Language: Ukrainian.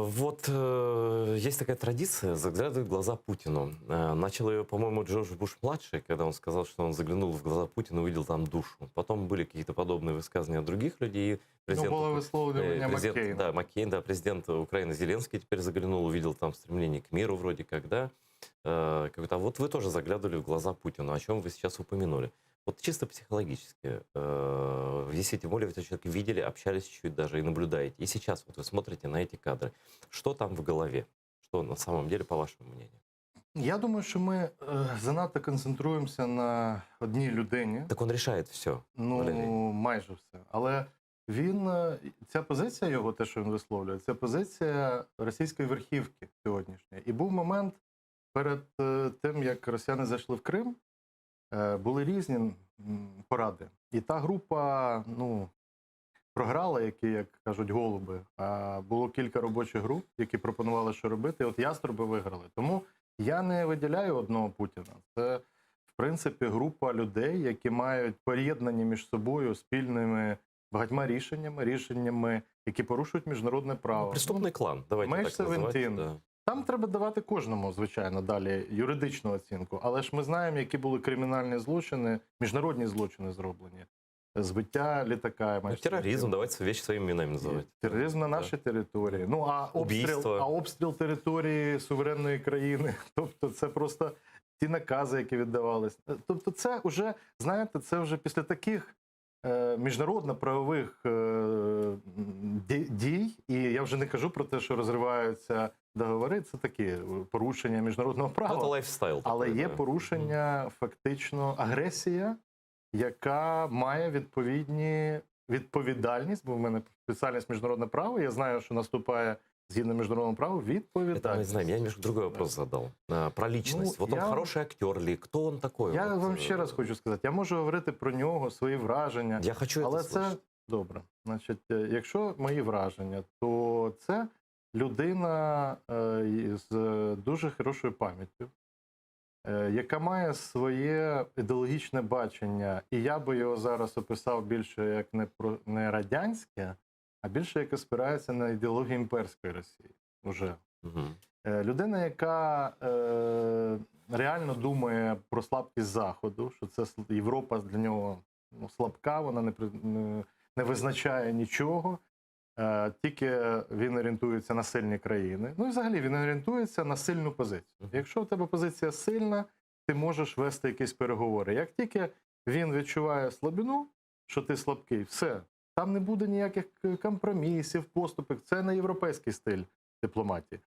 Есть такая традиция заглядывать в глаза Путину. Начал ее, по-моему, Джордж Буш-младший, когда он сказал, что он заглянул в глаза Путина, увидел там душу. Потом были какие-то подобные высказывания от других людей. Ну, было висловлювання Маккейна. Да, Маккейн, да, президент Украины Зеленский теперь заглянул, увидел там стремление к миру вроде как, да. А вот вы тоже заглядывали в глаза Путину, о чем вы сейчас упомянули. Вот чисто психологически, если тем более вы этого человека видели, общались чуть-чуть даже и наблюдаете. И сейчас вот вы смотрите на эти кадры. Что там в голове? Что на самом деле, по вашему мнению? Я думаю, що ми занадто концентруємося на одній людині. Так он решает все. Ну, майже все. Але він, ця позиція його, те, що він висловлює, це позиція російської верхівки сьогоднішньої. І був момент перед тим, як росіяни зайшли в Крим, були різні поради. І та група, ну, програла, як кажуть, голуби. А було кілька робочих груп, які пропонували, що робити. І от яструби виграли. Тому я не виділяю одного Путіна. Це, в принципі, група людей, які мають поєднані між собою спільними багатьма рішеннями, які порушують міжнародне право. Ну, преступний клан, давайте Меч так називати. 17. Да. Там треба давати кожному, звичайно, далі юридичну оцінку. Але ж ми знаємо, які були кримінальні злочини, міжнародні злочини зроблені. Збиття літака. Ну, терроризм, давайте вещи своими именами называть. Тероризм на нашій території. Ну, а обстріл території суверенної країни. Тобто це просто ті накази, які віддавались. Тобто це вже, знаєте, це вже після таких міжнародно-правових дій, і я вже не кажу про те, що розриваються договори, це такі порушення міжнародного права. Це лайфстайл. Але такий, є да. порушення, фактично, агресія, яка має відповідальність, бо в мене спеціальність міжнародне право, я знаю, що наступає згідно міжнародному праву відповідальність. Это мы знаем. Я немножко другой вопрос задал. Про личность. Ну, вот он хороший актер ли? Кто он такой? Я вам ще раз хочу сказати, я можу говорити про нього, свої враження. Я хочу але это це слышать. добре. Значить, якщо мої враження, то це людина з дуже хорошою пам'яттю, яка має своє ідеологічне бачення, і я би його зараз описав більше як не радянське, а більше як спирається на ідеологію імперської Росії. Уже. Угу. Людина, яка реально думає про слабкість Заходу, що це Європа для нього слабка, вона не визначає нічого, тільки він орієнтується на сильні країни. Ну і взагалі він орієнтується на сильну позицію. Якщо у тебе позиція сильна, ти можеш вести якісь переговори. Як тільки він відчуває слабину, що ти слабкий, все, там не буде ніяких компромісів, поступок. Це не європейський стиль дипломатії.